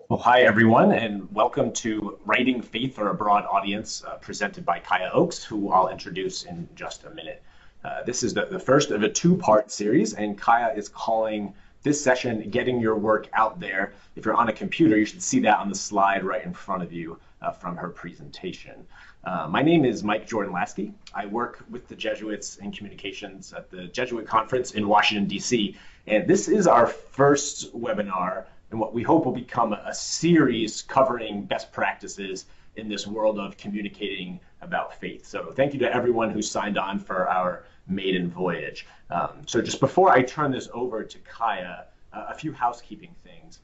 Well, hi everyone, and welcome to Writing Faith for a Broad Audience, presented by Kaya Oakes, who I'll introduce in just a minute. This is the first of a two-part series, and Kaya is calling this session Getting Your Work Out There. If you're on a computer, you should see that on the slide right in front of you from her presentation. My name is Mike Jordan Lasky. I work with the Jesuits in communications at the Jesuit Conference in Washington, D.C., and this is our first webinar and what we hope will become a series covering best practices in this world of communicating about faith. So thank you to everyone who signed on for our maiden voyage. So just before I turn this over to Kaya, a few housekeeping things.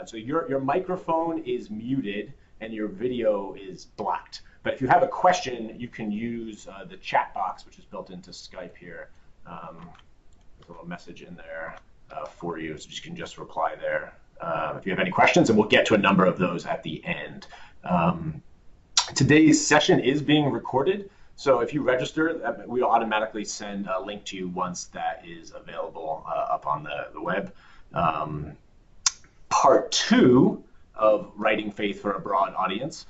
So your microphone is muted and your video is blocked. But if you have a question, you can use the chat box, which is built into Skype here. There's a little message in there for you, so you can just reply there. If you have any questions, and we'll get to a number of those at the end. Today's session is being recorded, so if you register, we'll automatically send a link to you once that is available up on the web. Part 2 of Writing Faith for a Broad Audience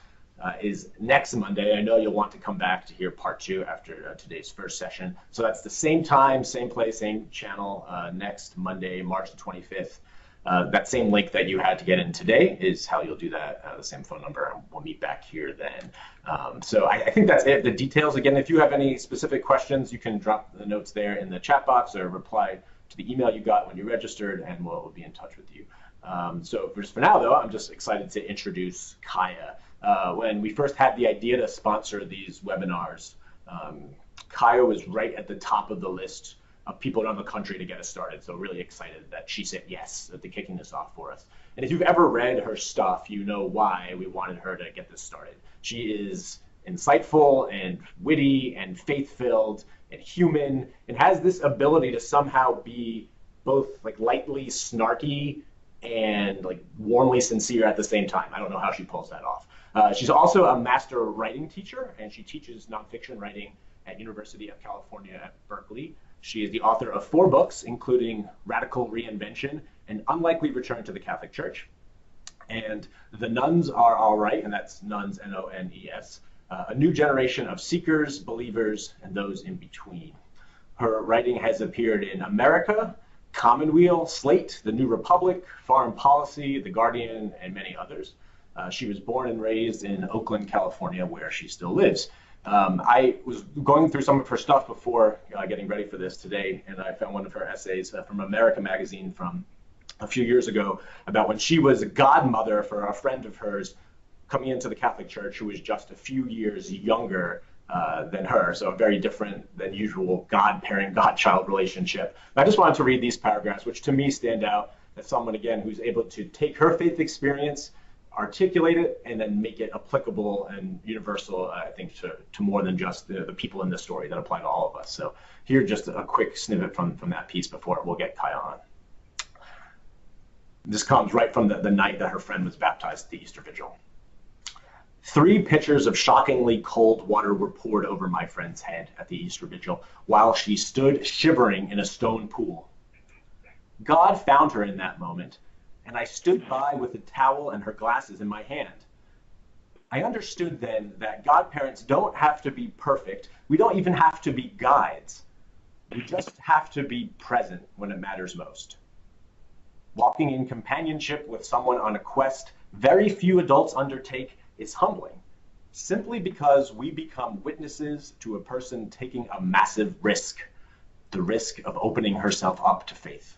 is next Monday. I know you'll want to come back to hear part 2 after today's first session. So that's the same time, same place, same channel, next Monday, March the 25th. That same link that you had to get in today is how you'll do that, the same phone number, and we'll meet back here then. So I think that's it. The details, again, if you have any specific questions, you can drop the notes there in the chat box or reply to the email you got when you registered, and we'll be in touch with you. So for now, though, I'm just excited to introduce Kaya. When we first had the idea to sponsor these webinars, Kaya was right at the top of the list of people around the country to get us started. So really excited that she said yes to kicking this off for us. And if you've ever read her stuff, you know why we wanted her to get this started. She is insightful and witty and faith-filled and human, and has this ability to somehow be both like lightly snarky and like warmly sincere at the same time. I don't know how she pulls that off. She's also a master writing teacher, and she teaches nonfiction writing at University of California at Berkeley. She is the author of 4 books, including Radical Reinvention and Unlikely Return to the Catholic Church, and The Nuns Are All Right, and that's nuns, N-O-N-E-S, a new generation of seekers, believers, and those in between. Her writing has appeared in America, Commonweal, Slate, The New Republic, Foreign Policy, The Guardian, and many others. She was born and raised in Oakland, California, where she still lives. I was going through some of her stuff before getting ready for this today, and I found one of her essays from America magazine from a few years ago about when she was a godmother for a friend of hers coming into the Catholic Church who was just a few years younger than her, so a very different than usual God-parent, God-child relationship. I just wanted to read these paragraphs, which to me stand out as someone, again, who's able to take her faith experience, articulate it, and then make it applicable and universal, I think, to more than just the people in the story that apply to all of us. So here, just a quick snippet from that piece before we'll get Kaya on. This comes right from the night that her friend was baptized at the Easter Vigil. 3 pitchers of shockingly cold water were poured over my friend's head at the Easter Vigil while she stood shivering in a stone pool. God found her in that moment, and I stood by with a towel and her glasses in my hand. I understood then that godparents don't have to be perfect. We don't even have to be guides. We just have to be present when it matters most. Walking in companionship with someone on a quest very few adults undertake is humbling, simply because we become witnesses to a person taking a massive risk, the risk of opening herself up to faith.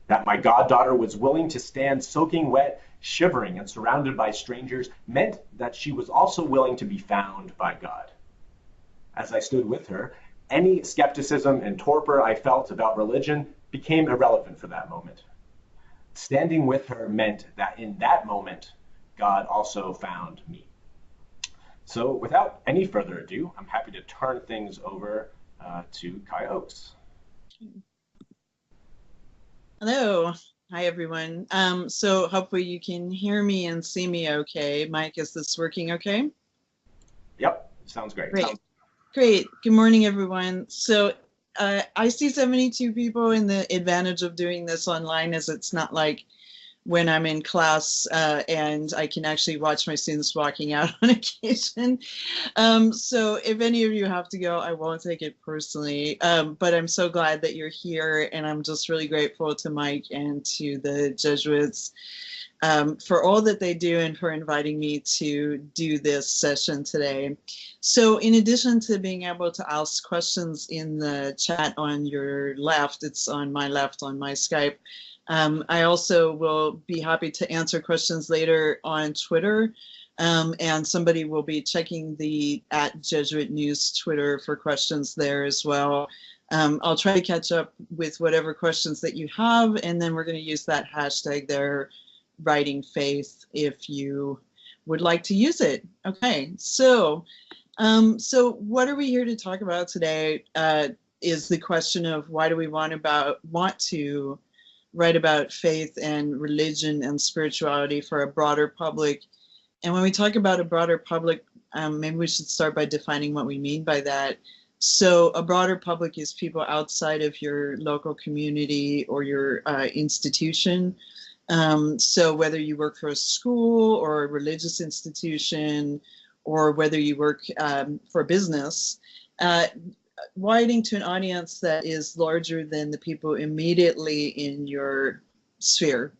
That my goddaughter was willing to stand soaking wet, shivering, and surrounded by strangers meant that she was also willing to be found by God. As I stood with her, any skepticism and torpor I felt about religion became irrelevant for that moment. Standing with her meant that in that moment, God also found me. So without any further ado, I'm happy to turn things over to Kaya Oakes. Hello. Hi, everyone. So hopefully you can hear me and see me okay. Mike, is this working okay? Yep, sounds great. Great. Good morning, everyone. So I see 72 people, and the advantage of doing this online is it's not like when I'm in class, and I can actually watch my students walking out on occasion. So if any of you have to go, I won't take it personally. But I'm so glad that you're here, and I'm just really grateful to Mike and to the Jesuits for all that they do and for inviting me to do this session today. So in addition to being able to ask questions in the chat on your left, it's on my left on my Skype, I also will be happy to answer questions later on Twitter. And somebody will be checking the @JesuitNews Twitter for questions there as well. I'll try to catch up with whatever questions that you have, and then we're going to use that hashtag there, writing faith, if you would like to use it. Okay, so what are we here to talk about today? Is the question of why do we want to write about faith and religion and spirituality for a broader public? And when we talk about a broader public, maybe we should start by defining what we mean by that. So a broader public is people outside of your local community or your institution. So whether you work for a school or a religious institution, or whether you work for a business, writing to an audience that is larger than the people immediately in your sphere.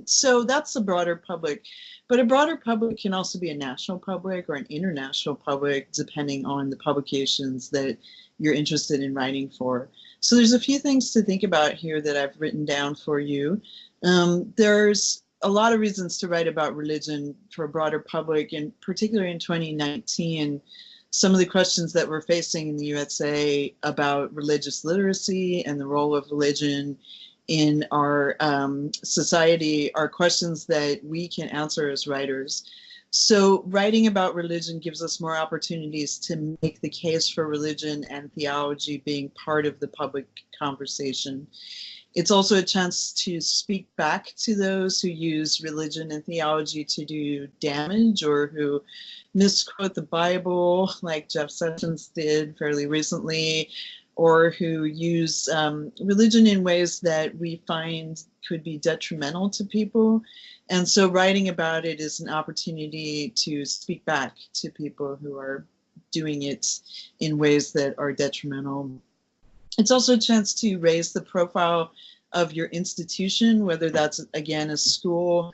So that's the broader public. But a broader public can also be a national public or an international public, depending on the publications that you're interested in writing for. So there's a few things to think about here that I've written down for you. There's a lot of reasons to write about religion for a broader public, and particularly in 2019, some of the questions that we're facing in the USA about religious literacy and the role of religion in our society are questions that we can answer as writers. So writing about religion gives us more opportunities to make the case for religion and theology being part of the public conversation. It's also a chance to speak back to those who use religion and theology to do damage, or who misquote the Bible, like Jeff Sessions did fairly recently, or who use religion in ways that we find could be detrimental to people. And so writing about it is an opportunity to speak back to people who are doing it in ways that are detrimental. It's also a chance to raise the profile of your institution, whether that's, again, a school,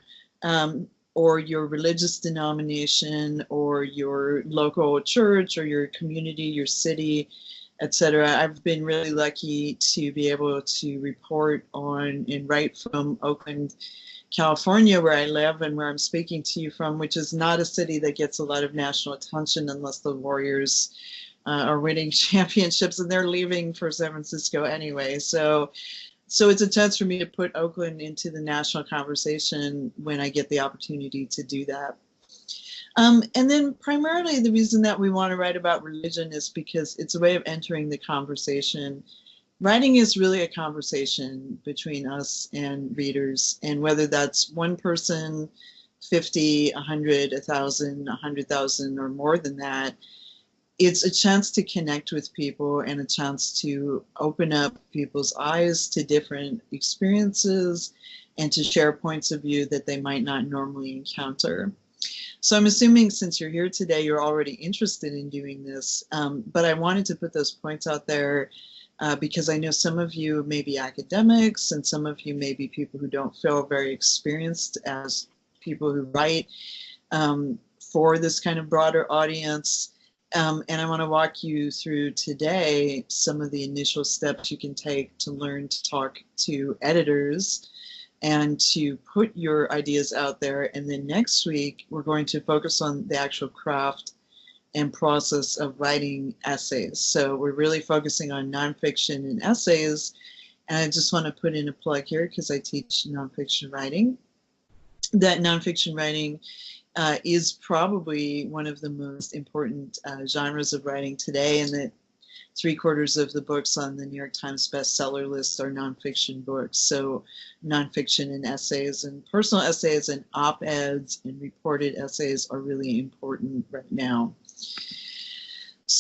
or your religious denomination, or your local church, or your community, your city, etc. I've been really lucky to be able to report on and write from Oakland, California, where I live and where I'm speaking to you from, which is not a city that gets a lot of national attention unless the Warriors are winning championships, and they're leaving for San Francisco anyway. So it's a chance for me to put Oakland into the national conversation when I get the opportunity to do that. And then primarily the reason that we want to write about religion is because it's a way of entering the conversation. Writing is really a conversation between us and readers, and whether that's one person, 50, 100, 1,000, 100,000, or more than that, it's a chance to connect with people and a chance to open up people's eyes to different experiences and to share points of view that they might not normally encounter. So I'm assuming since you're here today, you're already interested in doing this, but I wanted to put those points out there because I know some of you may be academics and some of you may be people who don't feel very experienced as people who write for this kind of broader audience. And I want to walk you through today some of the initial steps you can take to learn to talk to editors and to put your ideas out there. And then next week, we're going to focus on the actual craft and process of writing essays. So we're really focusing on nonfiction and essays. And I just want to put in a plug here because I teach nonfiction writing. That nonfiction writing is probably one of the most important genres of writing today, and that 3/4 of the books on the New York Times bestseller list are nonfiction books. So nonfiction and essays and personal essays and op-eds and reported essays are really important right now.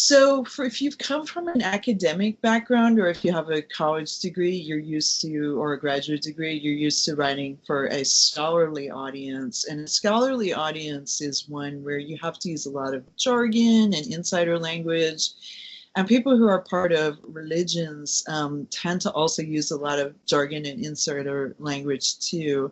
So if you've come from an academic background, or if you have a college degree, you're used to, or a graduate degree, you're used to writing for a scholarly audience. And a scholarly audience is one where you have to use a lot of jargon and insider language. And people who are part of religions tend to also use a lot of jargon and insider language too.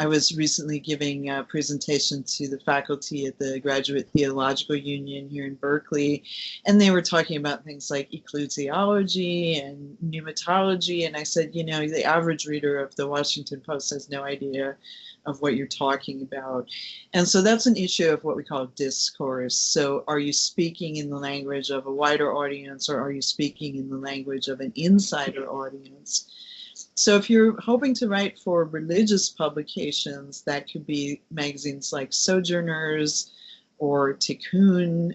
I was recently giving a presentation to the faculty at the Graduate Theological Union here in Berkeley, and they were talking about things like ecclesiology and pneumatology, and I said, you know, the average reader of the Washington Post has no idea of what you're talking about. And so that's an issue of what we call discourse. So are you speaking in the language of a wider audience, or are you speaking in the language of an insider audience? So if you're hoping to write for religious publications, that could be magazines like Sojourners or Tikkun,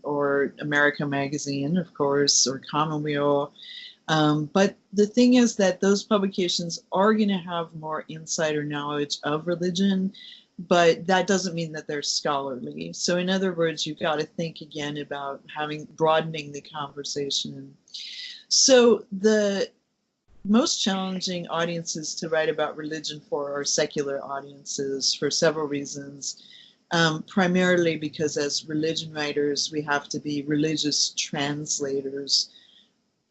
or America Magazine, of course, or Commonweal. But the thing is that those publications are going to have more insider knowledge of religion, but that doesn't mean that they're scholarly. So in other words, you've got to think again about broadening the conversation. So the most challenging audiences to write about religion for are secular audiences for several reasons. Primarily because as religion writers, we have to be religious translators.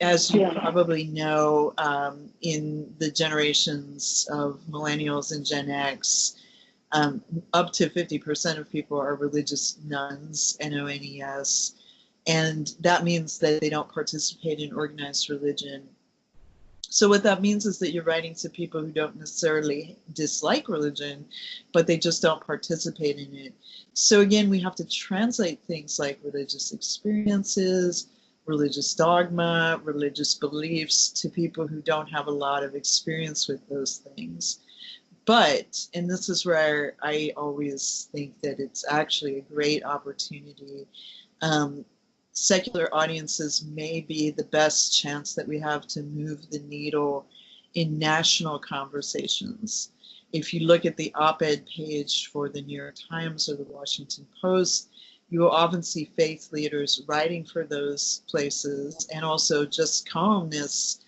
As you probably know, in the generations of millennials and Gen X, up to 50% of people are religious nuns, N-O-N-E-S, and that means that they don't participate in organized religion. So what that means is that you're writing to people who don't necessarily dislike religion, but they just don't participate in it. So again, we have to translate things like religious experiences, religious dogma, religious beliefs to people who don't have a lot of experience with those things. But, and this is where I always think that it's actually a great opportunity, secular audiences may be the best chance that we have to move the needle in national conversations. If you look at the op-ed page for the New York Times or the Washington Post, you will often see faith leaders writing for those places, and also just columnists.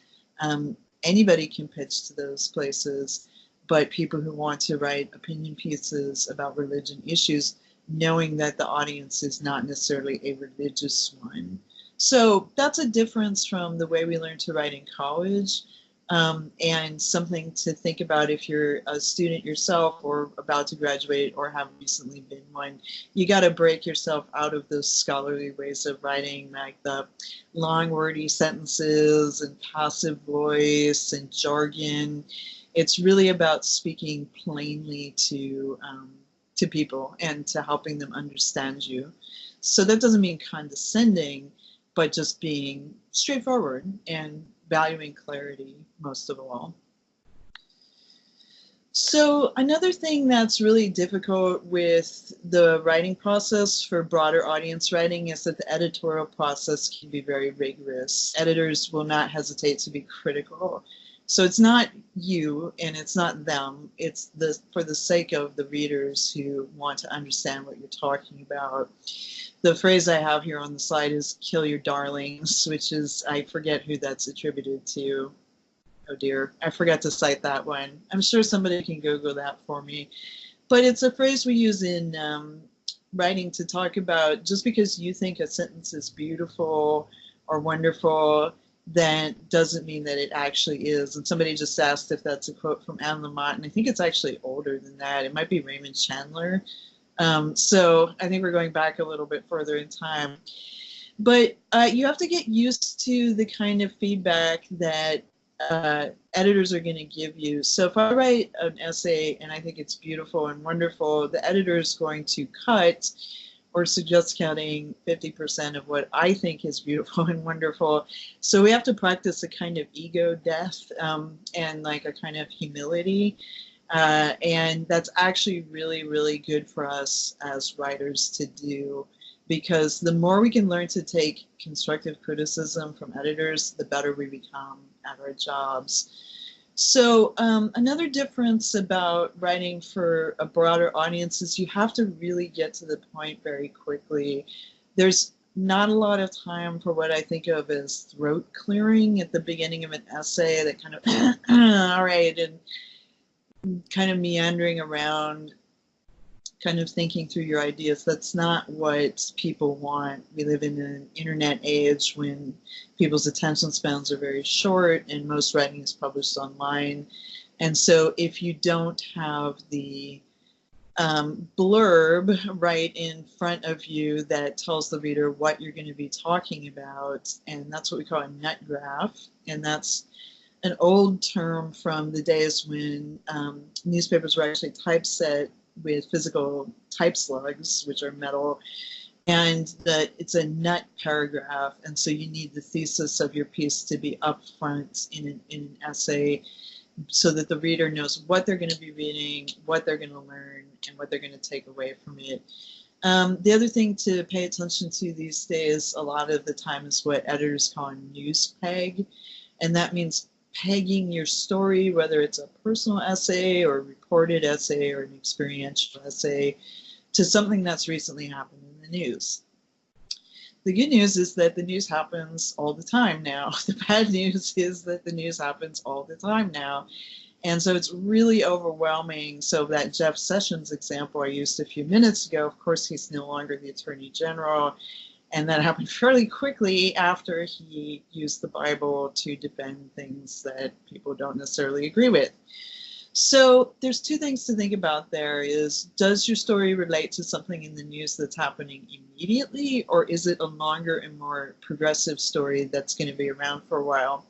Anybody can pitch to those places, but people who want to write opinion pieces about religion issues, knowing that the audience is not necessarily a religious one. So that's a difference from the way we learn to write in college, and something to think about if you're a student yourself or about to graduate or have recently been one. You got to break yourself out of those scholarly ways of writing, like the long wordy sentences and passive voice and jargon. It's really about speaking plainly to people and to helping them understand you. So that doesn't mean condescending, but just being straightforward and valuing clarity most of all. So another thing that's really difficult with the writing process for broader audience writing is that the editorial process can be very rigorous. Editors will not hesitate to be critical. So it's not you and it's not them, it's for the sake of the readers who want to understand what you're talking about. The phrase I have here on the slide is "kill your darlings," which is, I forget who that's attributed to. Oh dear, I forgot to cite that one. I'm sure somebody can Google that for me. But it's a phrase we use in writing to talk about just because you think a sentence is beautiful or wonderful, that doesn't mean that it actually is. And somebody just asked if that's a quote from Anne Lamott, and I think it's actually older than that. It might be Raymond Chandler. So I think we're going back a little bit further in time. But you have to get used to the kind of feedback that editors are going to give you. So if I write an essay and I think it's beautiful and wonderful, the editor is going to cut or suggest cutting 50% of what I think is beautiful and wonderful. So we have to practice a kind of ego death and like a kind of humility. And that's actually really, really good for us as writers to do, because the more we can learn to take constructive criticism from editors, the better we become at our jobs. So another difference about writing for a broader audience is you have to really get to the point very quickly. There's not a lot of time for what I think of as throat clearing at the beginning of an essay, that kind of, all right, and kind of meandering around, kind of thinking through your ideas. That's not what people want. We live in an internet age when people's attention spans are very short and most writing is published online. And so if you don't have the blurb right in front of you that tells the reader what you're going to be talking about, and that's what we call a nut graph, and that's an old term from the days when newspapers were actually typeset with physical type slugs, which are metal, and that it's a nut paragraph, and so you need the thesis of your piece to be up front in an essay so that the reader knows what they're going to be reading, what they're going to learn, and what they're going to take away from it. The other thing to pay attention to these days a lot of the time is what editors call a news peg, and that means pegging your story, whether it's a personal essay or a reported essay or an experiential essay, to something that's recently happened in the news. The good news is that the news happens all the time now. The bad news is that the news happens all the time now. And so it's really overwhelming. So that Jeff Sessions example I used a few minutes ago, of course, he's no longer the Attorney General. And that happened fairly quickly after he used the Bible to defend things that people don't necessarily agree with. So there's two things to think about there is, does your story relate to something in the news that's happening immediately, or is it a longer and more progressive story that's going to be around for a while?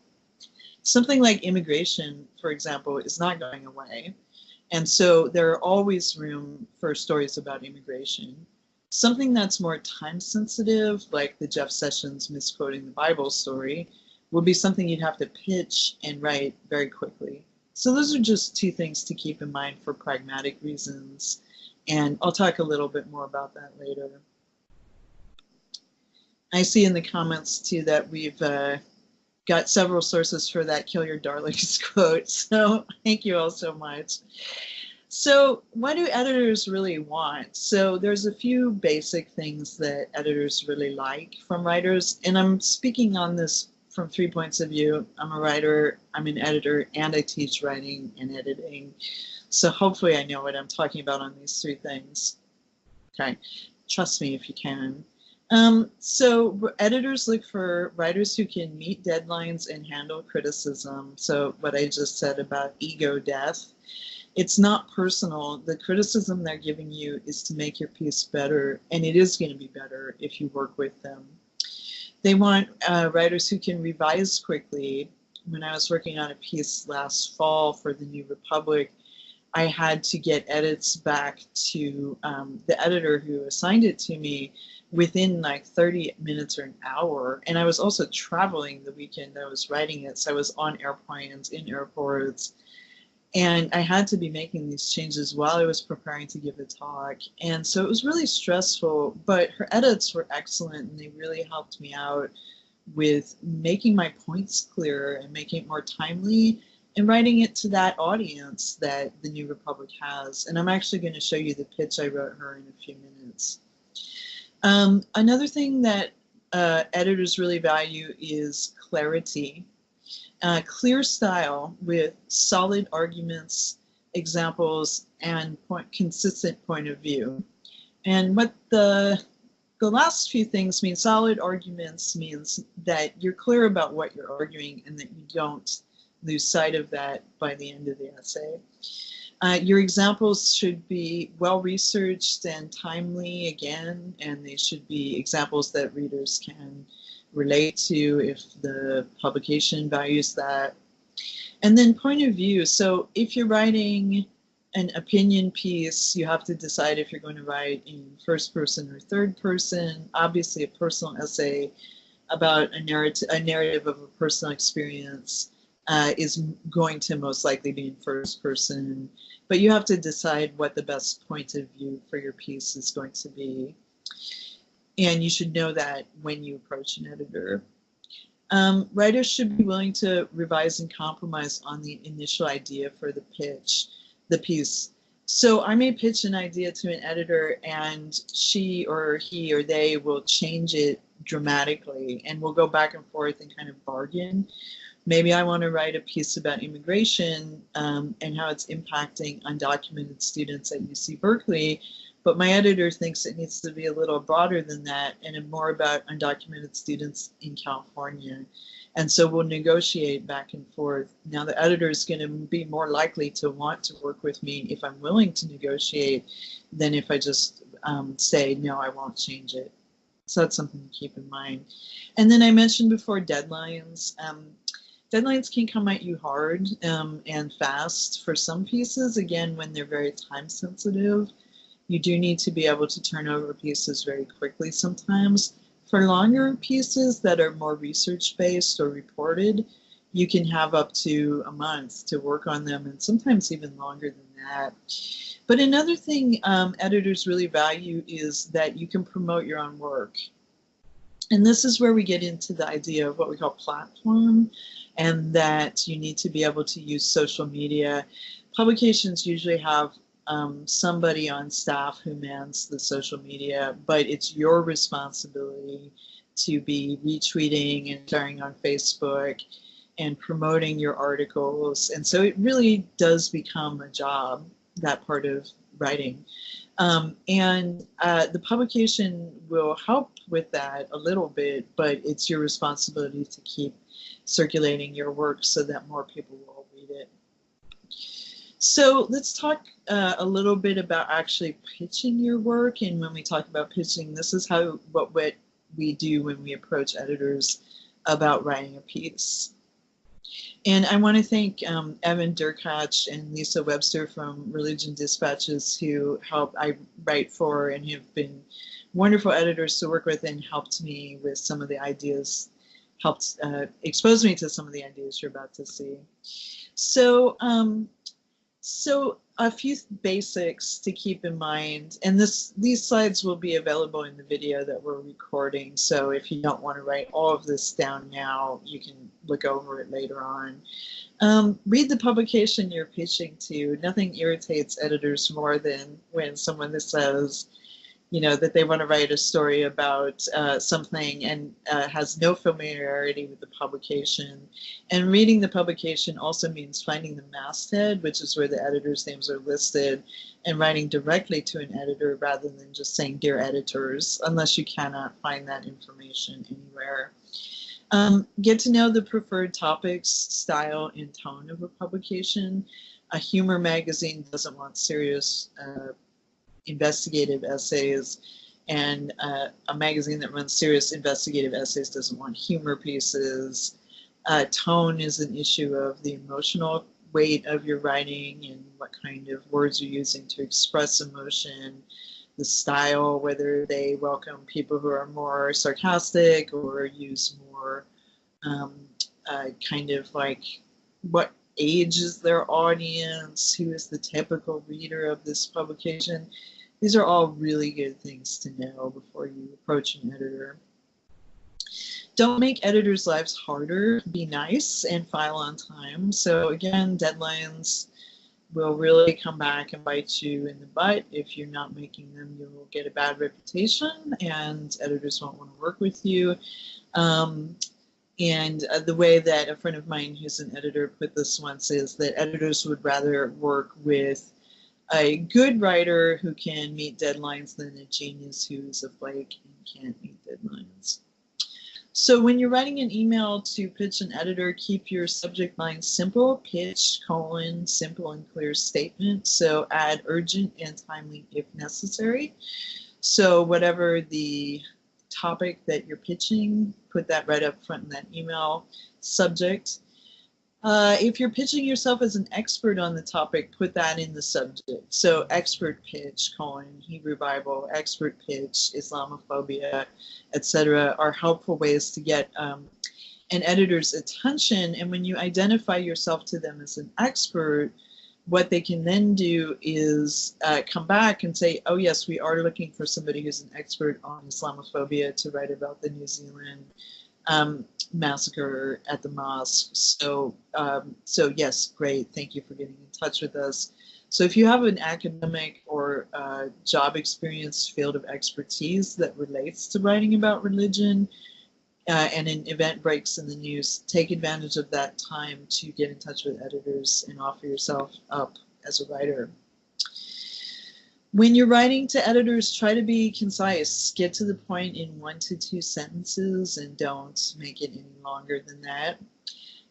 Something like immigration, for example, is not going away. And so there are always room for stories about immigration. Something that's more time sensitive, like the Jeff Sessions misquoting the Bible story, will be something you'd have to pitch and write very quickly. So those are just two things to keep in mind for pragmatic reasons. And I'll talk a little bit more about that later. I see in the comments too that we've got several sources for that "kill your darlings" quote. So thank you all so much. So what do editors really want? So there's a few basic things that editors really like from writers. And I'm speaking on this from 3 points of view. I'm a writer, I'm an editor, and I teach writing and editing. So hopefully I know what I'm talking about on these 3 things. Okay, trust me if you can. So editors look for writers who can meet deadlines and handle criticism. So what I just said about ego death, it's not personal. The criticism they're giving you is to make your piece better, and it is going to be better if you work with them. They want writers who can revise quickly. When I was working on a piece last fall for the New Republic, I had to get edits back to the editor who assigned it to me within like 30 minutes or an hour. And I was also traveling the weekend I was writing it. So I was on airplanes, in airports, and I had to be making these changes while I was preparing to give a talk. And so it was really stressful, but her edits were excellent and they really helped me out with making my points clearer and making it more timely and writing it to that audience that the New Republic has. And I'm actually going to show you the pitch I wrote her in a few minutes. Another thing that editors really value is clarity. Clear style with solid arguments, examples, and consistent point of view. And what the last few things mean, solid arguments means that you're clear about what you're arguing and that you don't lose sight of that by the end of the essay. Your examples should be well-researched and timely again, and they should be examples that readers can relate to if the publication values that. And then point of view. So if you're writing an opinion piece, you have to decide if you're going to write in first person or third person. Obviously, a personal essay about a narrative of a personal experience is going to most likely be in first person, but you have to decide what the best point of view for your piece is going to be. And you should know that when you approach an editor. Writers should be willing to revise and compromise on the initial idea for the pitch, the piece. So I may pitch an idea to an editor, and she or he or they will change it dramatically, and we'll go back and forth and kind of bargain. Maybe I want to write a piece about immigration and how it's impacting undocumented students at UC Berkeley, but my editor thinks it needs to be a little broader than that and more about undocumented students in California. And so we'll negotiate back and forth. Now the editor is going to be more likely to want to work with me if I'm willing to negotiate than if I just say, no, I won't change it. So that's something to keep in mind. And then I mentioned before deadlines. Deadlines can come at you hard and fast for some pieces. Again, when they're very time sensitive, you do need to be able to turn over pieces very quickly sometimes. For longer pieces that are more research-based or reported, you can have up to a month to work on them, and sometimes even longer than that. But another thing editors really value is that you can promote your own work. And this is where we get into the idea of what we call platform, and that you need to be able to use social media. Publications usually have somebody on staff who mans the social media, but it's your responsibility to be retweeting and sharing on Facebook and promoting your articles. And so it really does become a job, that part of writing. The publication will help with that a little bit, but it's your responsibility to keep circulating your work so that more people will read it. So let's talk a little bit about actually pitching your work. And when we talk about pitching, this is what we do when we approach editors about writing a piece. And I want to thank Evan Derkach and Lisa Webster from Religion Dispatches, who I write for and have been wonderful editors to work with and helped me with some of the ideas, helped expose me to some of the ideas you're about to see. So a few basics to keep in mind, and these slides will be available in the video that we're recording, so if you don't want to write all of this down now, you can look over it later on. Read the publication you're pitching to. Nothing irritates editors more than when someone says, that they want to write a story about something and has no familiarity with the publication. And reading the publication also means finding the masthead, which is where the editor's names are listed, and writing directly to an editor rather than just saying, "Dear editors," unless you cannot find that information anywhere. Get to know the preferred topics, style, and tone of a publication. A humor magazine doesn't want serious investigative essays, and a magazine that runs serious investigative essays doesn't want humor pieces. Tone is an issue of the emotional weight of your writing and what kind of words you're using to express emotion. The style, whether they welcome people who are more sarcastic or use more kind of like what age is their audience, who is the typical reader of this publication. These are all really good things to know before you approach an editor. Don't make editors' lives harder. Be nice and file on time. So again, deadlines will really come back and bite you in the butt. If you're not making them, you'll get a bad reputation and editors won't want to work with you. The way that a friend of mine who's an editor put this once is that editors would rather work with a good writer who can meet deadlines than a genius who is a flake and can't meet deadlines. So when you're writing an email to pitch an editor, keep your subject line simple, pitch, simple and clear statement. So add urgent and timely if necessary. So whatever the topic that you're pitching, put that right up front in that email. Subject. If you're pitching yourself as an expert on the topic, put that in the subject. So expert pitch, Hebrew Bible, expert pitch, Islamophobia, etc. are helpful ways to get an editor's attention. And when you identify yourself to them as an expert, what they can then do is come back and say, oh yes, we are looking for somebody who's an expert on Islamophobia to write about the New Zealand massacre at the mosque. So yes, great. Thank you for getting in touch with us. So if you have an academic or job experience field of expertise that relates to writing about religion, and an event breaks in the news, take advantage of that time to get in touch with editors and offer yourself up as a writer. When you're writing to editors, try to be concise. Get to the point in 1 to 2 sentences and don't make it any longer than that.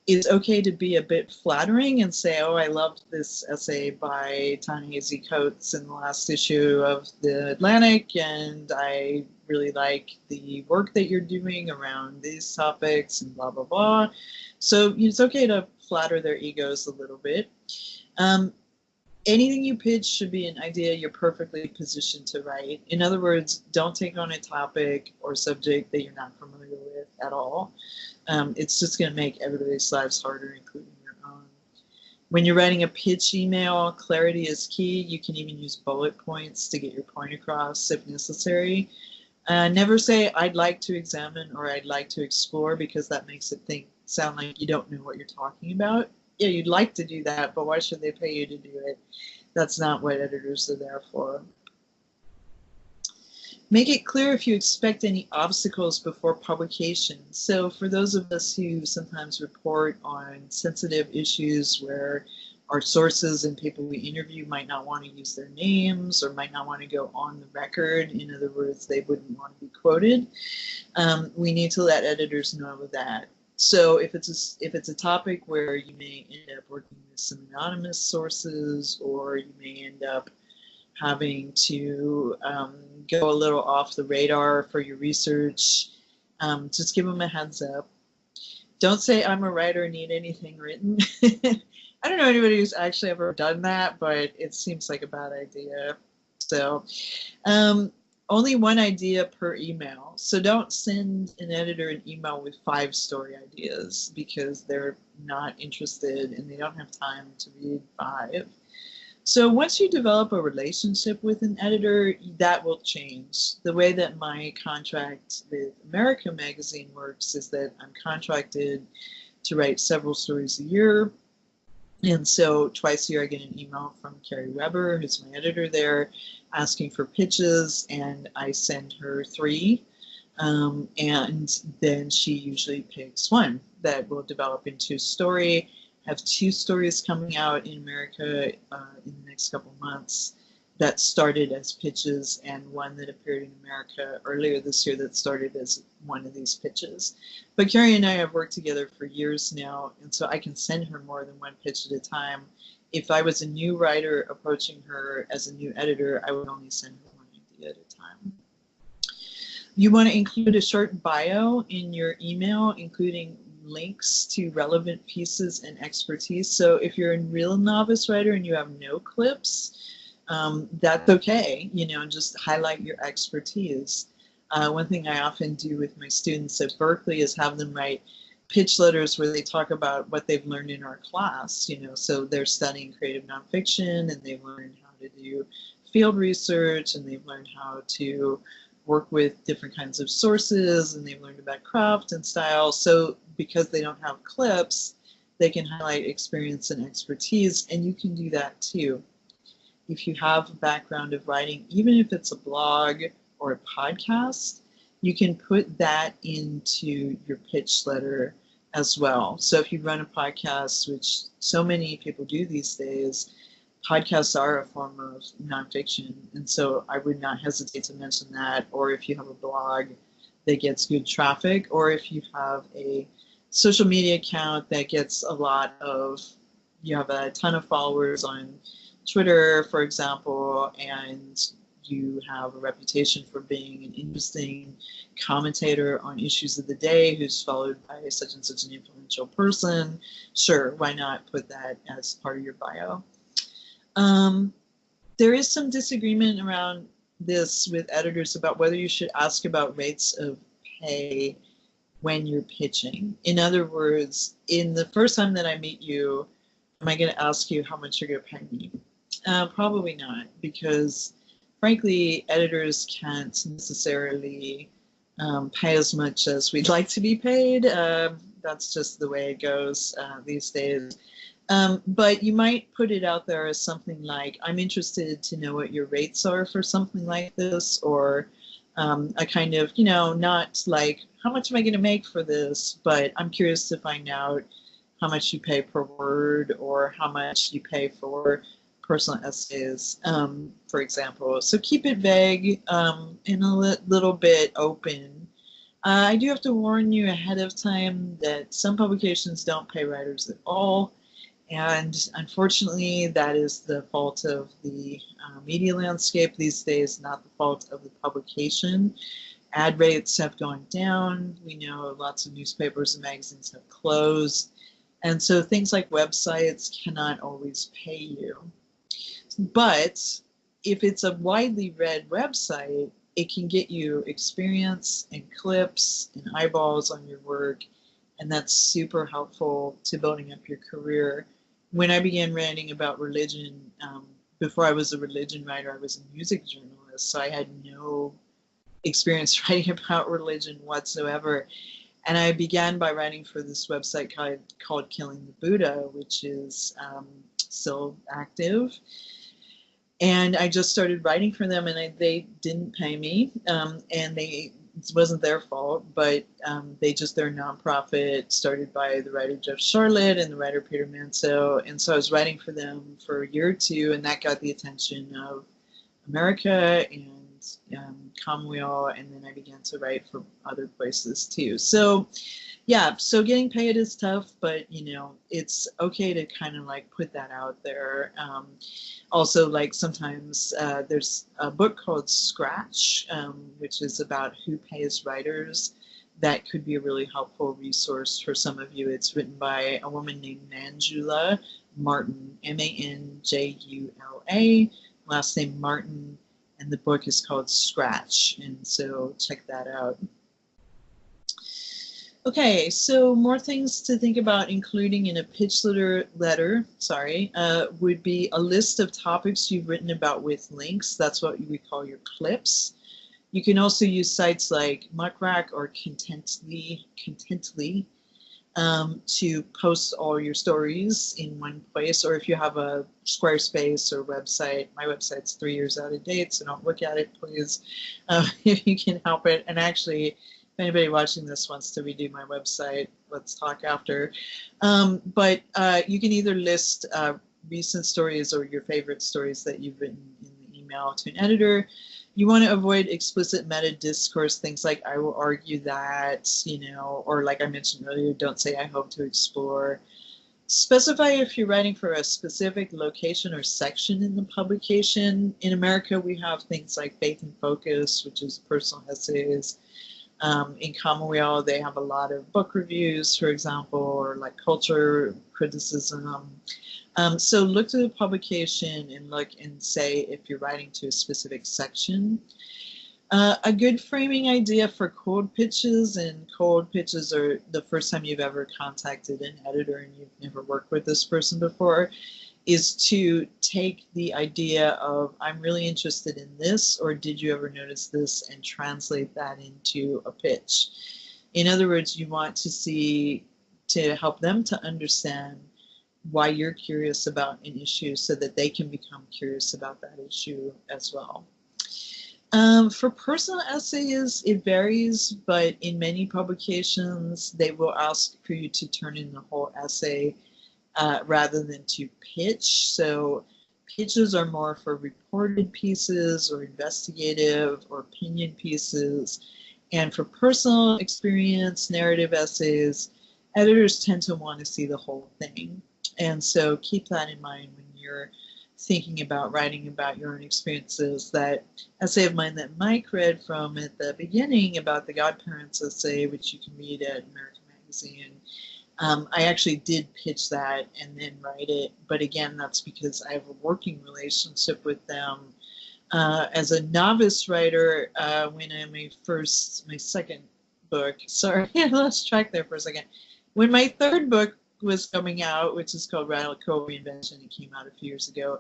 It's okay to be a bit flattering and say, oh, I loved this essay by Ta-Nehisi Coates in the last issue of the Atlantic, and I really like the work that you're doing around these topics and blah, blah, blah. So it's okay to flatter their egos a little bit. Anything you pitch should be an idea you're perfectly positioned to write. In other words, don't take on a topic or subject that you're not familiar with at all. It's just going to make everybody's lives harder, including your own. When you're writing a pitch email, clarity is key. You can even use bullet points to get your point across if necessary. Never say, I'd like to examine or I'd like to explore, because that makes it sound like you don't know what you're talking about. Yeah, you'd like to do that, but why should they pay you to do it? That's not what editors are there for. Make it clear if you expect any obstacles before publication. So for those of us who sometimes report on sensitive issues where our sources and people we interview might not want to use their names or might not want to go on the record, in other words, they wouldn't want to be quoted, we need to let editors know that. So if it's a topic where you may end up working with some anonymous sources, or you may end up having to go a little off the radar for your research, just give them a heads up. Don't say, I'm a writer, need anything written. I don't know anybody who's actually ever done that, but it seems like a bad idea. So only one idea per email. So don't send an editor an email with 5 story ideas, because they're not interested and they don't have time to read 5. So once you develop a relationship with an editor, that will change. The way that my contract with America Magazine works is that I'm contracted to write several stories a year. And so twice a year I get an email from Carrie Weber, who's my editor there, asking for pitches, and I send her 3. And then she usually picks one that will develop into a story. I have 2 stories coming out in America in the next couple of months that started as pitches, and one that appeared in America earlier this year that started as one of these pitches. But Carrie and I have worked together for years now, and so I can send her more than 1 pitch at a time. If I was a new writer approaching her as a new editor, I would only send her 1 idea at a time. You want to include a short bio in your email, including links to relevant pieces and expertise. So if you're a real novice writer and you have no clips, that's okay. Just highlight your expertise. One thing I often do with my students at Berkeley is have them write pitch letters where they talk about what they've learned in our class. So they're studying creative nonfiction, and they've learned how to do field research, and they've learned how to work with different kinds of sources, and they've learned about craft and style. So because they don't have clips, they can highlight experience and expertise, and you can do that too. If you have a background of writing, even if it's a blog or a podcast, you can put that into your pitch letter as well. So if you run a podcast, which so many people do these days, podcasts are a form of nonfiction, and so I would not hesitate to mention that. Or if you have a blog that gets good traffic, or if you have a social media account that gets you have a ton of followers on Twitter, for example, and you have a reputation for being an interesting commentator on issues of the day who's followed by such and such an influential person, sure, why not put that as part of your bio? There is some disagreement around this with editors about whether you should ask about rates of pay when you're pitching. In other words, in the first time that I meet you, am I going to ask you how much you're going to pay me? Probably not, because frankly, editors can't necessarily pay as much as we'd like to be paid. That's just the way it goes these days. But you might put it out there as something like, I'm interested to know what your rates are for something like this, or a kind of, not like, how much am I going to make for this, but I'm curious to find out how much you pay per word, or how much you pay for personal essays, for example. So keep it vague and a little bit open. I do have to warn you ahead of time that some publications don't pay writers at all. And unfortunately, that is the fault of the media landscape these days, not the fault of the publication. Ad rates have gone down. We know lots of newspapers and magazines have closed. And so things like websites cannot always pay you. But if it's a widely read website, it can get you experience and clips and eyeballs on your work. And that's super helpful to building up your career. When I began writing about religion, before I was a religion writer, I was a music journalist, so I had no experience writing about religion whatsoever. And I began by writing for this website called Killing the Buddha, which is still active. And I just started writing for them, and they didn't pay me, and it wasn't their fault, but they're a nonprofit started by the writer Jeff Charlotte and the writer Peter Manso. And so I was writing for them for a year or two, and that got the attention of America and Commonwealth, and then I began to write for other places too. So yeah, so getting paid is tough, but it's okay to kind of like put that out there. Also, like sometimes there's a book called Scratch, which is about who pays writers. That could be a really helpful resource for some of you. It's written by a woman named Manjula Martin, Manjula, last name Martin, and the book is called Scratch, and so check that out. Okay, so more things to think about including in a pitch letter, would be a list of topics you've written about with links. That's what we call your clips. You can also use sites like Muckrack or Contently to post all your stories in one place. Or if you have a Squarespace or website, my website's 3 years out of date, so don't look at it, please, if you can help it. And actually, if anybody watching this wants to redo my website, let's talk after. But you can either list recent stories or your favorite stories that you've written in the email to an editor. You want to avoid explicit meta discourse, things like I will argue that, or like I mentioned earlier, don't say I hope to explore. Specify if you're writing for a specific location or section in the publication. In America, we have things like Faith and Focus, which is personal essays. In Commonwealth, they have a lot of book reviews, for example, or like culture criticism. So look to the publication and look and say if you're writing to a specific section. A good framing idea for cold pitches, and cold pitches are the first time you've ever contacted an editor and you've never worked with this person before, is to take the idea of, I'm really interested in this, or did you ever notice this, and translate that into a pitch. In other words, you want to help them to understand why you're curious about an issue so that they can become curious about that issue as well. For personal essays, it varies, but in many publications, they will ask for you to turn in the whole essay rather than to pitch. So pitches are more for reported pieces or investigative or opinion pieces. And for personal experience, narrative essays, editors tend to want to see the whole thing. And so keep that in mind when you're thinking about writing about your own experiences. That essay of mine that Mike read from at the beginning about the Godparents essay, which you can read at American Magazine, I actually did pitch that and then write it. But again, that's because I have a working relationship with them. As a novice writer, when my second book, sorry, I lost track there for a second. When my third book was coming out, which is called Radical Reinvention, it came out a few years ago,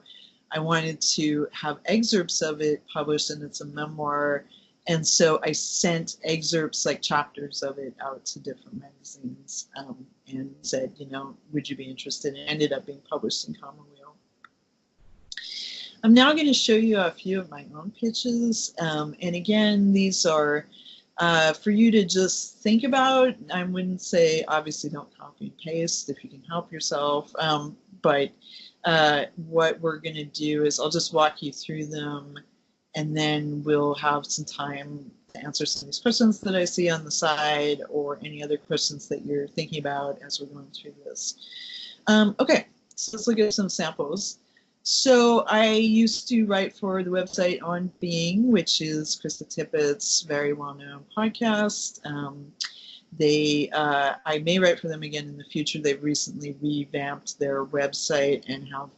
I wanted to have excerpts of it published, and it's a memoir, And so I sent excerpts, like chapters of it, out to different magazines, and said, would you be interested? And it ended up being published in Commonweal. I'm now going to show you a few of my own pitches. And again, these are for you to just think about. I wouldn't say, obviously, don't copy and paste if you can help yourself. But what we're going to do is I'll just walk you through them, and then we'll have some time to answer some of these questions that I see on the side, or any other questions that you're thinking about as we're going through this. Okay, so let's look at some samples. So I used to write for the website On Being, which is Krista Tippett's very well-known podcast. I may write for them again in the future. They've recently revamped their website and have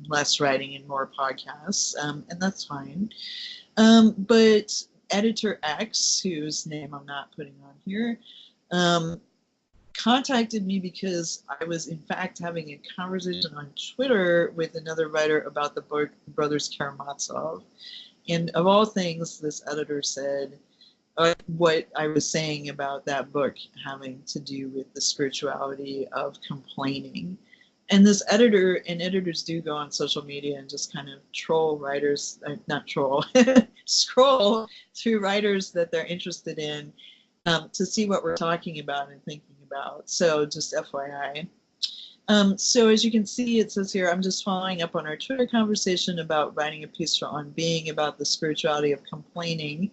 less writing and more podcasts, and that's fine. But Editor X, whose name I'm not putting on here, contacted me because I was in fact having a conversation on Twitter with another writer about the book Brothers Karamazov. And of all things, this editor said what I was saying about that book having to do with the spirituality of complaining. And this editor, and editors do go on social media and just kind of troll writers, not troll, scroll through writers that they're interested in, to see what we're talking about and thinking about. So just FYI. So as you can see, it says here, I'm just following up on our Twitter conversation about writing a piece for On Being about the spirituality of complaining.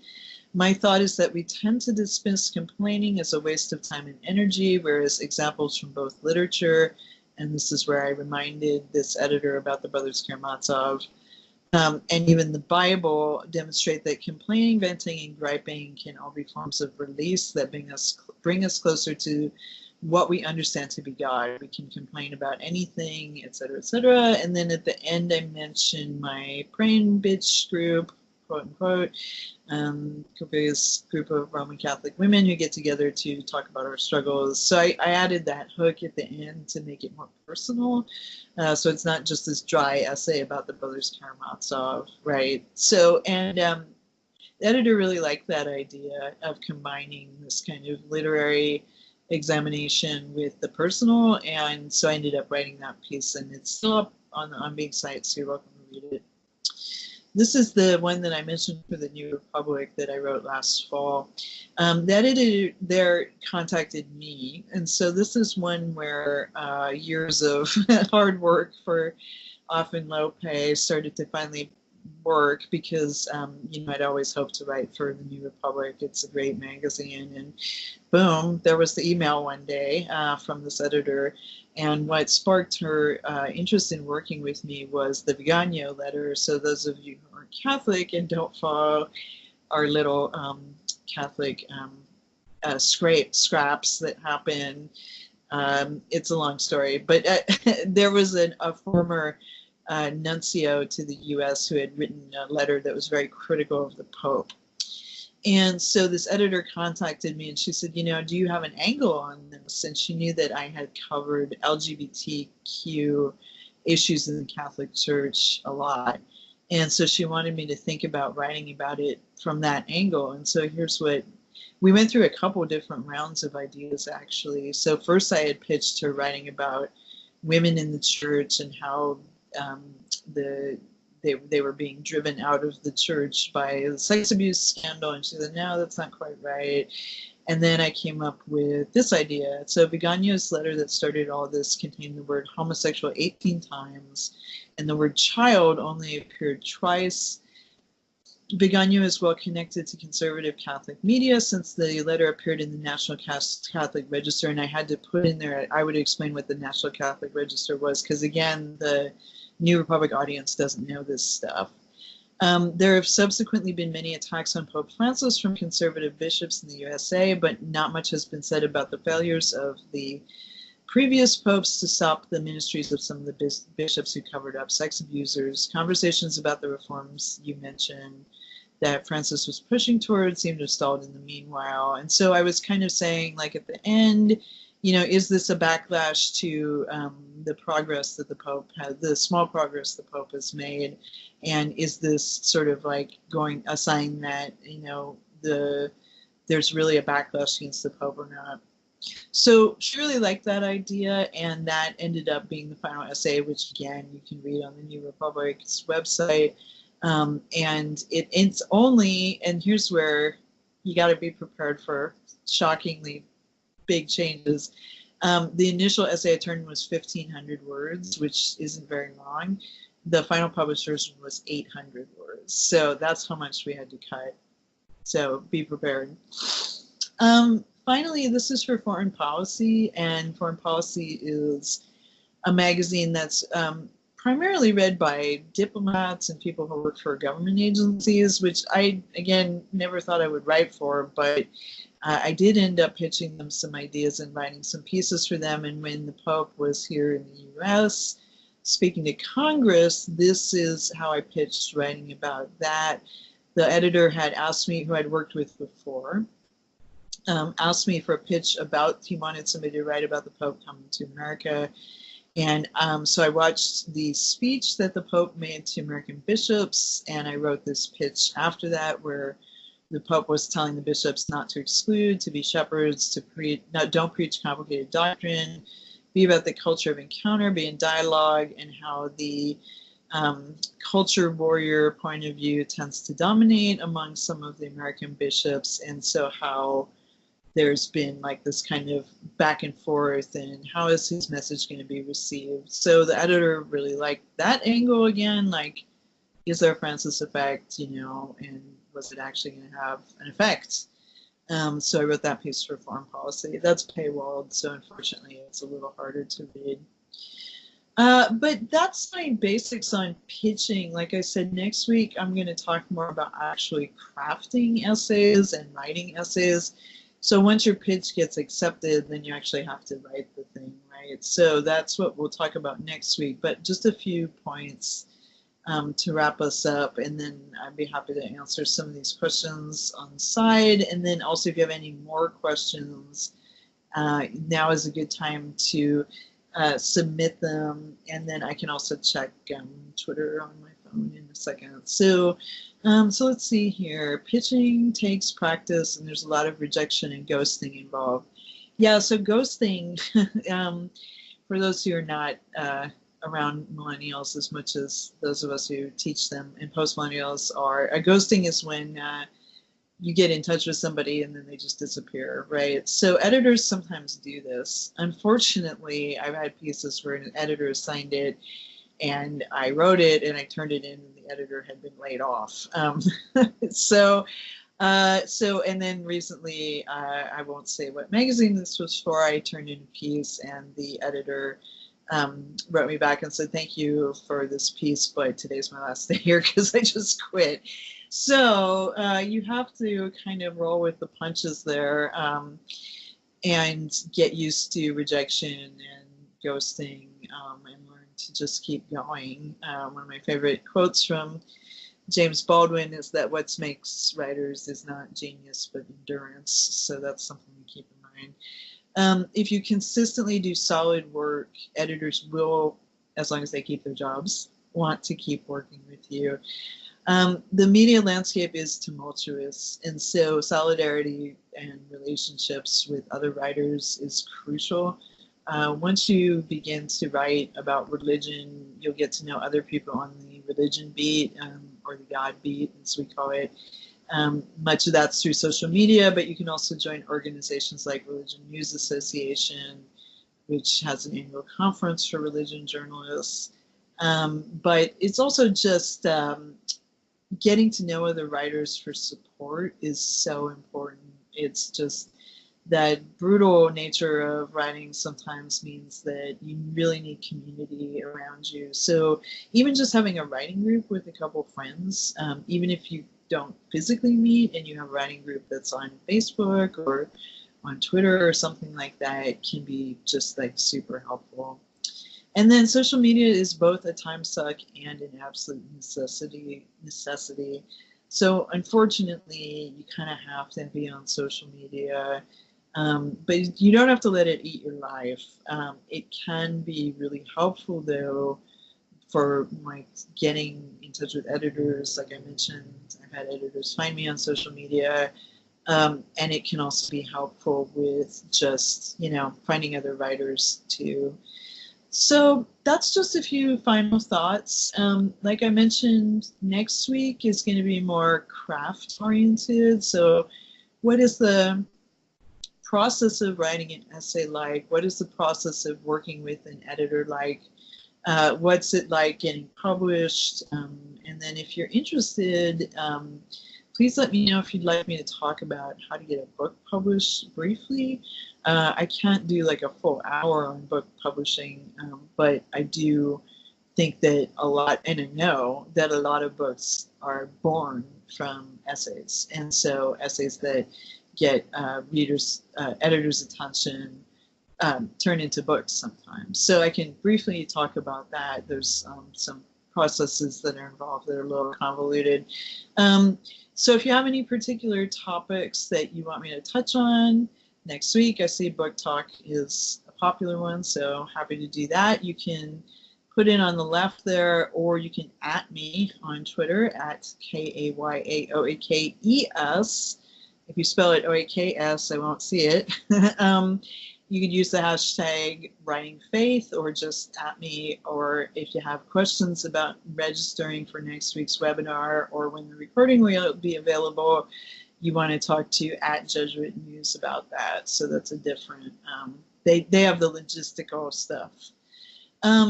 My thought is that we tend to dismiss complaining as a waste of time and energy, whereas examples from both literature, and this is where I reminded this editor about the Brothers Karamazov, and even the Bible, demonstrate that complaining, venting, and griping can all be forms of release that bring us closer to what we understand to be God. We can complain about anything, etc., etc. And then at the end, I mentioned my praying bitch group, quote unquote, this group of Roman Catholic women who get together to talk about our struggles. So I added that hook at the end to make it more personal. So it's not just this dry essay about the Brothers Karamazov, right? So, and the editor really liked that idea of combining this kind of literary examination with the personal, and so I ended up writing that piece, and it's still up on the On Being site, so you're welcome to read it. This is the one that I mentioned for the New Republic that I wrote last fall. The editor there contacted me, and so this is one where years of hard work for often low pay started to finally work, because I'd always hoped to write for the New Republic. It's a great magazine, and boom, there was the email one day from this editor. And what sparked her interest in working with me was the Vigano letter. So those of you who aren't Catholic and don't follow our little Catholic scraps that happen, it's a long story. But there was a former nuncio to the U.S. who had written a letter that was very critical of the Pope. And so this editor contacted me, and she said, do you have an angle on this? And she knew that I had covered LGBTQ issues in the Catholic Church a lot. And so she wanted me to think about writing about it from that angle. And so here's what we went through: a couple of different rounds of ideas, actually. So first I had pitched her writing about women in the church and how they were being driven out of the church by the sex abuse scandal, and she said, no, that's not quite right. And then I came up with this idea. So Vigano's letter that started all this contained the word homosexual 18 times, and the word child only appeared twice. Vigano is well connected to conservative Catholic media, since the letter appeared in the National Catholic Register, and I had to put in there, I would explain what the National Catholic Register was, because again, the New Republic audience doesn't know this stuff. There have subsequently been many attacks on Pope Francis from conservative bishops in the USA, but not much has been said about the failures of the previous popes to stop the ministries of some of the bishops who covered up sex abusers. Conversations about the reforms you mentioned that Francis was pushing towards seemed to have stalled in the meanwhile. And so I was kind of saying, like, at the end, is this a backlash to the progress that the Pope had, the small progress the Pope has made? And is this sort of like a sign that, there's really a backlash against the Pope or not. So she really liked that idea, and that ended up being the final essay, which again you can read on the New Republic's website. And it's only, and here's where you got to be prepared for shockingly big changes. The initial essay I turned was 1,500 words, which isn't very long. The final published version was 800 words. So that's how much we had to cut. So be prepared. Finally, this is for Foreign Policy, and Foreign Policy is a magazine that's primarily read by diplomats and people who work for government agencies, which I, again, never thought I would write for, but I did end up pitching them some ideas and writing some pieces for them. And when the Pope was here in the US speaking to Congress, this is how I pitched writing about that. The editor had asked me, who I'd worked with before, asked me for a pitch about, he wanted somebody to write about the Pope coming to America. And so I watched the speech that the Pope made to American bishops, and I wrote this pitch after that where the Pope was telling the bishops not to exclude, to be shepherds, to preach, don't preach complicated doctrine, be about the culture of encounter, be in dialogue, and how the culture warrior point of view tends to dominate among some of the American bishops, and so how there's been like this kind of back and forth, and how is his message going to be received. So the editor really liked that angle again, like, is there a Francis effect, you know, and was it actually going to have an effect? So I wrote that piece for Foreign Policy. That's paywalled, so unfortunately it's a little harder to read. But that's my basics on pitching. Like I said, next week I'm going to talk more about actually crafting essays and writing essays. So once your pitch gets accepted, then you actually have to write the thing, right? So that's what we'll talk about next week. But just a few points to wrap us up, and then I'd be happy to answer some of these questions on the side. And then also, if you have any more questions, now is a good time to submit them, and then I can also check Twitter on my phone in a second. So let's see here. Pitching takes practice, and there's a lot of rejection and ghosting involved. Yeah, so ghosting, for those who are not around millennials as much as those of us who teach them, and post-millennials are, ghosting is when you get in touch with somebody and then they just disappear, right? So editors sometimes do this. Unfortunately, I've had pieces where an editor signed it and I wrote it and I turned it in and the editor had been laid off. And then recently, I won't say what magazine this was for, I turned in a piece and the editor wrote me back and said, thank you for this piece, but today's my last day here because I just quit. So you have to kind of roll with the punches there and get used to rejection and ghosting and learn to just keep going. One of my favorite quotes from James Baldwin is that what makes writers is not genius but endurance. So that's something to keep in mind. If you consistently do solid work, editors will, as long as they keep their jobs, want to keep working with you. The media landscape is tumultuous, and so solidarity and relationships with other writers is crucial. Once you begin to write about religion, you'll get to know other people on the religion beat, or the God beat, as we call it. Much of that's through social media, but you can also join organizations like Religion News Association, which has an annual conference for religion journalists. But it's also just getting to know other writers for support is so important. It's just that brutal nature of writing sometimes means that you really need community around you. So even just having a writing group with a couple friends, even if you don't physically meet and you have a writing group that's on Facebook or on Twitter or something like that, can be just like super helpful. And then social media is both a time suck and an absolute necessity. So unfortunately, you kind of have to be on social media, but you don't have to let it eat your life. It can be really helpful though for like getting in touch with editors. Like I mentioned, I've had editors find me on social media. And it can also be helpful with just, finding other writers too. So that's just a few final thoughts. Like I mentioned, next week is going to be more craft oriented. So what is the process of writing an essay like? What is the process of working with an editor like? What's it like getting published? And then if you're interested, please let me know if you'd like me to talk about how to get a book published briefly. I can't do like a full hour on book publishing, but I do think that a lot, and I know that a lot of books are born from essays. And so essays that get editors' attention turn into books sometimes. So I can briefly talk about that. There's some processes that are involved that are a little convoluted. So if you have any particular topics that you want me to touch on next week, I see book talk is a popular one, so happy to do that. You can put in on the left there, or you can @ me on Twitter at KAYAOAKES. If you spell it OAKS, I won't see it. You could use the hashtag writing faith, or just @ me, or if you have questions about registering for next week's webinar or when the recording will be available, you want to talk to @Jesuit News about that. So that's a different, they have the logistical stuff.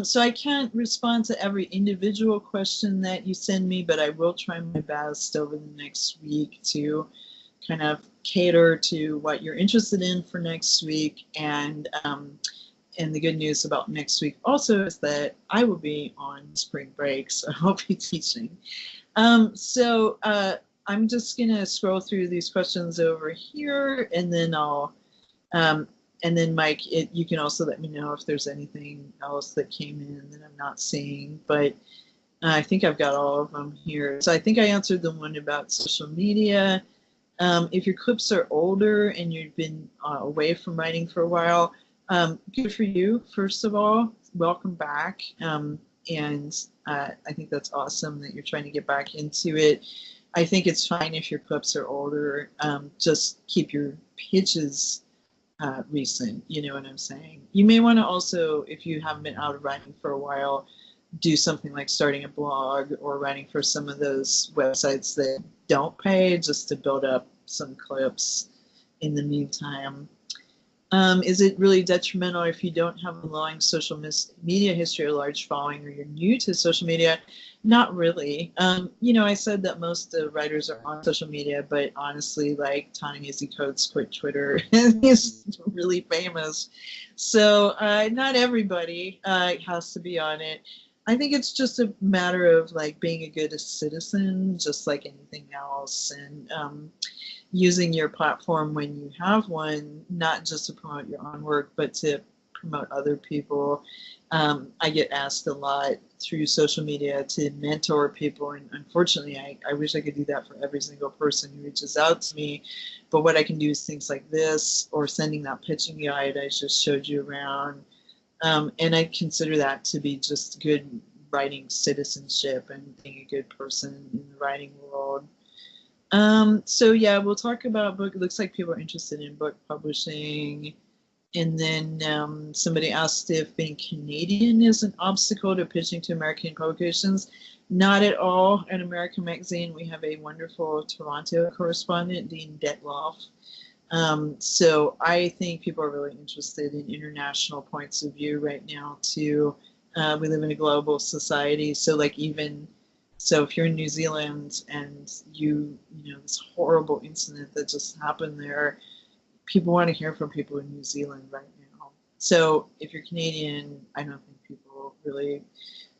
So I can't respond to every individual question that you send me, but I will try my best over the next week to kind of cater to what you're interested in for next week. And the good news about next week also is that I will be on spring break, so I'll be teaching. So I'm just gonna scroll through these questions over here, and then and then Mike, you can also let me know if there's anything else that came in that I'm not seeing, but I think I've got all of them here. So I think I answered the one about social media. If your clips are older and you've been away from writing for a while, good for you, first of all. Welcome back. And I think that's awesome that you're trying to get back into it. I think it's fine if your clips are older. Just keep your pitches recent, you know what I'm saying? You may want to also, if you haven't been out of writing for a while, do something like starting a blog or writing for some of those websites that don't pay, just to build up some clips in the meantime. Is it really detrimental if you don't have a long social media history or large following, or you're new to social media? Not really. I said that most writers are on social media, but honestly, like Ta-Nehisi Coates quit Twitter and he's really famous. So not everybody has to be on it. I think it's just a matter of like being a good citizen, just like anything else, and using your platform when you have one, not just to promote your own work, but to promote other people. I get asked a lot through social media to mentor people, and unfortunately, I wish I could do that for every single person who reaches out to me. But what I can do is things like this, or sending that pitching guide I just showed you around. And I consider that to be just good writing citizenship and being a good person in the writing world. So yeah, we'll talk about book. It looks like people are interested in book publishing. And then somebody asked if being Canadian is an obstacle to pitching to American publications. Not at all. At American Magazine, we have a wonderful Toronto correspondent, Dean Detloff. So I think people are really interested in international points of view right now too. We live in a global society, so like so if you're in New Zealand and this horrible incident that just happened there, people want to hear from people in New Zealand right now. So if you're Canadian, I don't think people really,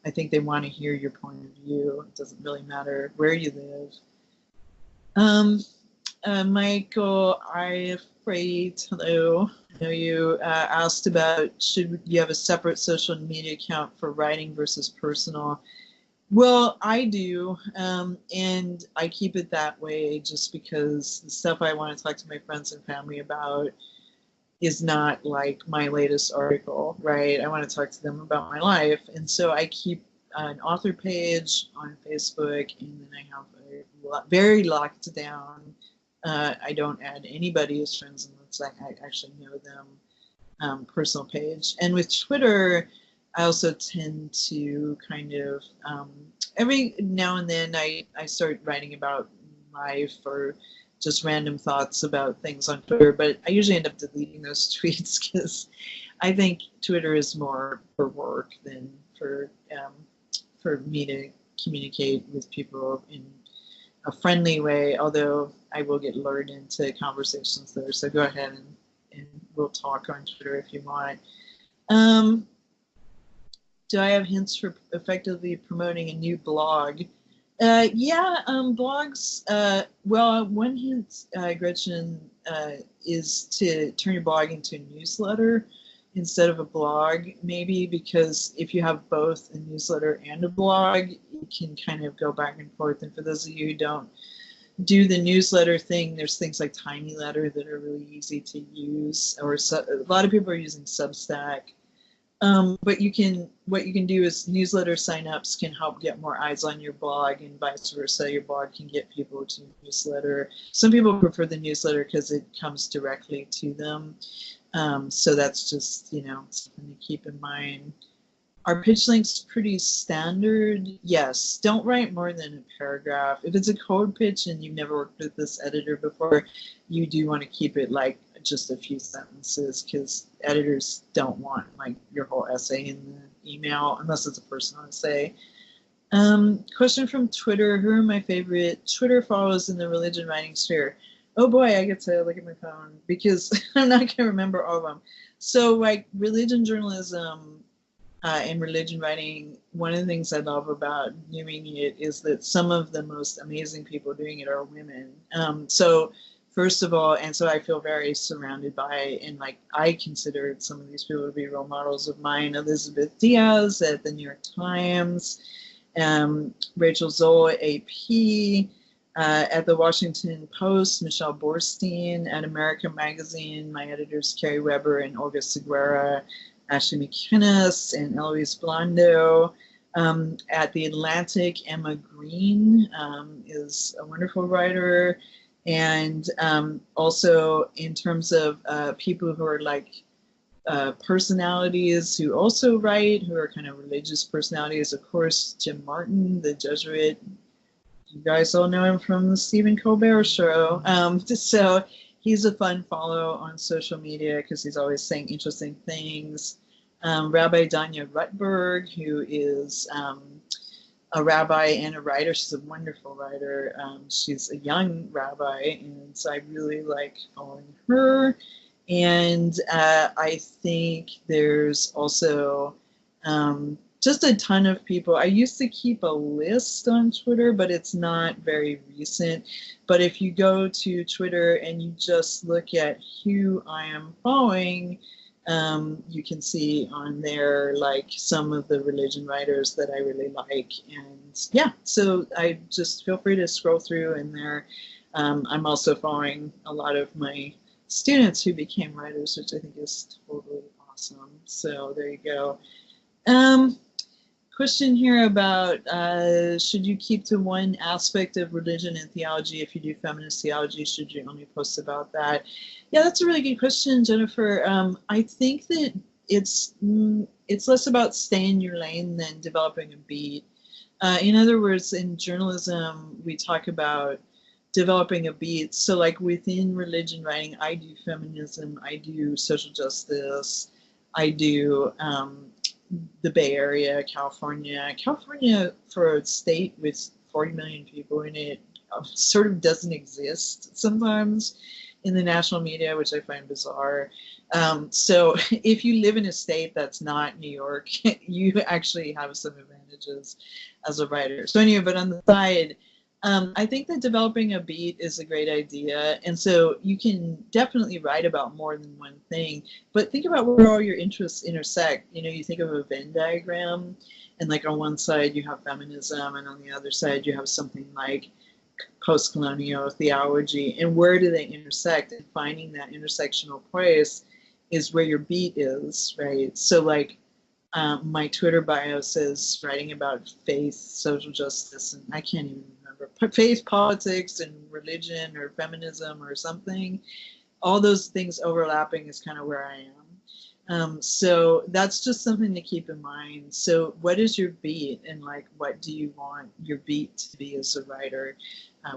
I think they want to hear your point of view. It doesn't really matter where you live. Michael, hello. I know you asked about, should you have a separate social media account for writing versus personal? Well, I do, and I keep it that way just because the stuff I want to talk to my friends and family about is not like my latest article, right? I want to talk to them about my life, and so I keep an author page on Facebook, and then I have a very locked down. I don't add anybody as friends unless I actually know them. Personal page. And with Twitter, I also tend to kind of every now and then I start writing about life or just random thoughts about things on Twitter, but I usually end up deleting those tweets because I think Twitter is more for work than for me to communicate with people in a friendly way, although I will get lured into conversations there. So go ahead and we'll talk on Twitter if you want. Do I have hints for effectively promoting a new blog? Blogs. Well, one hint, Gretchen, is to turn your blog into a newsletter instead of a blog, maybe, because if you have both a newsletter and a blog, you can kind of go back and forth. And for those of you who don't do the newsletter thing, there's things like TinyLetter that are really easy to use, or a lot of people are using Substack. But what you can do is newsletter signups can help get more eyes on your blog, and vice versa. Your blog can get people to newsletter. Some people prefer the newsletter because it comes directly to them. So that's just, something to keep in mind. Are pitch links pretty standard? Yes. Don't write more than a paragraph. If it's a cold pitch and you've never worked with this editor before, you do want to keep it like just a few sentences, because editors don't want like your whole essay in the email unless it's a personal essay. Question from Twitter: who are my favorite Twitter follows in the religion writing sphere? Oh boy, I get to look at my phone because I'm not going to remember all of them. So like religion journalism and religion writing, one of the things I love about doing it is that some of the most amazing people doing it are women. So first of all, and so I feel very surrounded by, and like I consider some of these people to be role models of mine. Elizabeth Diaz at the New York Times, Rachel Zoll at AP, at the Washington Post, Michelle Borstein, at America Magazine, my editors Carrie Weber and Olga Seguera, Ashley McInnes and Eloise Blondo. At The Atlantic, Emma Green is a wonderful writer. And also in terms of people who are like personalities who also write, who are kind of religious personalities, of course, Jim Martin, the Jesuit. You guys all know him from the Stephen Colbert Show. So he's a fun follow on social media because he's always saying interesting things. Rabbi Danya Rutberg, who is a rabbi and a writer. She's a wonderful writer. She's a young rabbi, and so I really like following her. And I think there's also just a ton of people. I used to keep a list on Twitter, but it's not very recent. But if you go to Twitter and you just look at who I am following, you can see on there like some of the religion writers that I really like. And yeah, so I just feel free to scroll through in there. I'm also following a lot of my students who became writers, which I think is totally awesome. So there you go. Question here about should you keep to one aspect of religion and theology? If you do feminist theology, should you only post about that? Yeah, that's a really good question, Jennifer. I think that it's less about staying in your lane than developing a beat. In other words, in journalism, we talk about developing a beat. So like within religion writing, I do feminism, I do social justice, I do the Bay Area, California. California, for a state with 40 million people in it, sort of doesn't exist sometimes in the national media, which I find bizarre. So if you live in a state that's not New York, you actually have some advantages as a writer. So anyway, but on the side, I think that developing a beat is a great idea. And so you can definitely write about more than one thing, but think about where all your interests intersect. You think of a Venn diagram, and like on one side you have feminism, and on the other side you have something like post-colonial theology. And where do they intersect? And finding that intersectional place is where your beat is, right? So like My Twitter bio says writing about faith, social justice, and I can't even remember, faith, politics, and religion, or feminism, or something. All those things overlapping is kind of where I am. So that's just something to keep in mind. So what is your beat, and like, what do you want your beat to be as a writer?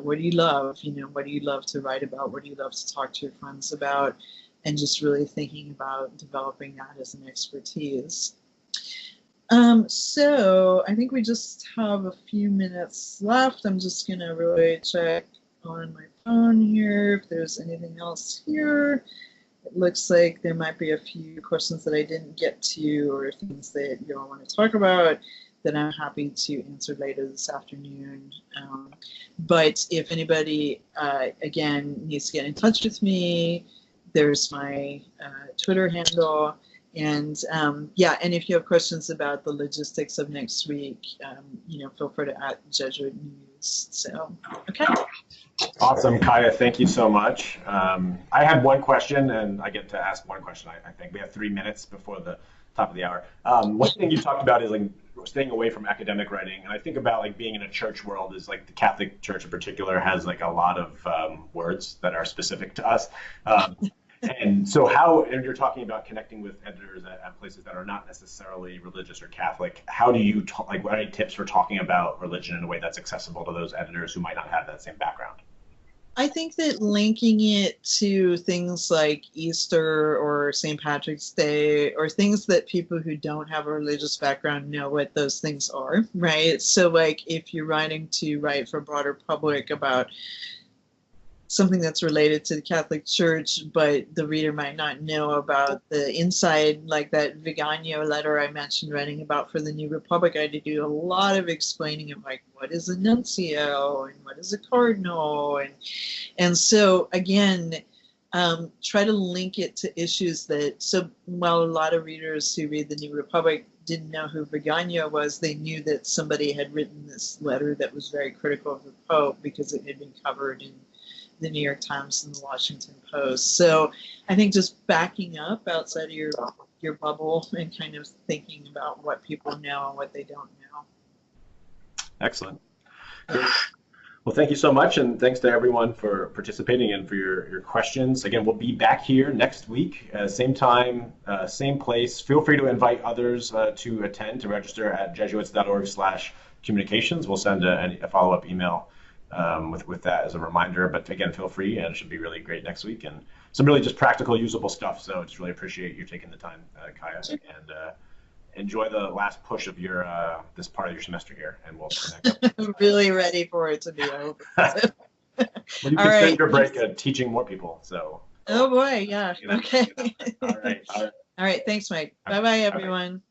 What do you love? What do you love to write about? What do you love to talk to your friends about? And just really thinking about developing that as an expertise. So I think we just have a few minutes left. I'm just gonna really check on my phone here if there's anything else here. It looks like there might be a few questions that I didn't get to, or things that you all want to talk about that I'm happy to answer later this afternoon. But if anybody, again, needs to get in touch with me, there's my Twitter handle. And yeah, and if you have questions about the logistics of next week, feel free to @Jesuit News. So, okay. Awesome, Kaya. Thank you so much. I had one question, and I get to ask one question. I think we have 3 minutes before the top of the hour. One thing you talked about is like staying away from academic writing, and I think about like being in a church world is like the Catholic Church in particular has like a lot of words that are specific to us. And so and you're talking about connecting with editors at places that are not necessarily religious or Catholic, how do you like, what are any tips for talking about religion in a way that's accessible to those editors who might not have that same background? I think that linking it to things like Easter or St. Patrick's Day, or things that people who don't have a religious background know what those things are, right? So like if you're writing to write for a broader public about something that's related to the Catholic Church, but the reader might not know about the inside, like that Viganio letter I mentioned writing about for the New Republic, I had to do a lot of explaining of like, what is a nuncio and what is a cardinal? And so again, try to link it to issues so while a lot of readers who read the New Republic didn't know who Viganio was, they knew that somebody had written this letter that was very critical of the Pope because it had been covered in the New York Times and the Washington Post. So I think just backing up outside of your bubble and kind of thinking about what people know and what they don't know. Excellent. Great. Well, thank you so much, and thanks to everyone for participating and for your questions. Again, we'll be back here next week, same time, same place. Feel free to invite others to attend, to register at jesuits.org/communications. We'll send a follow-up email with that as a reminder. But again, feel free, and it should be really great next week. And some really just practical, usable stuff. So just really appreciate you taking the time, Kaya, and enjoy the last push of your this part of your semester here, and we'll connect up. I'm really ready for it to be over. Well, you can spend your break teaching more people. So. Oh boy, yeah. Okay. All right. All right. Thanks, Mike. Bye-bye, everyone.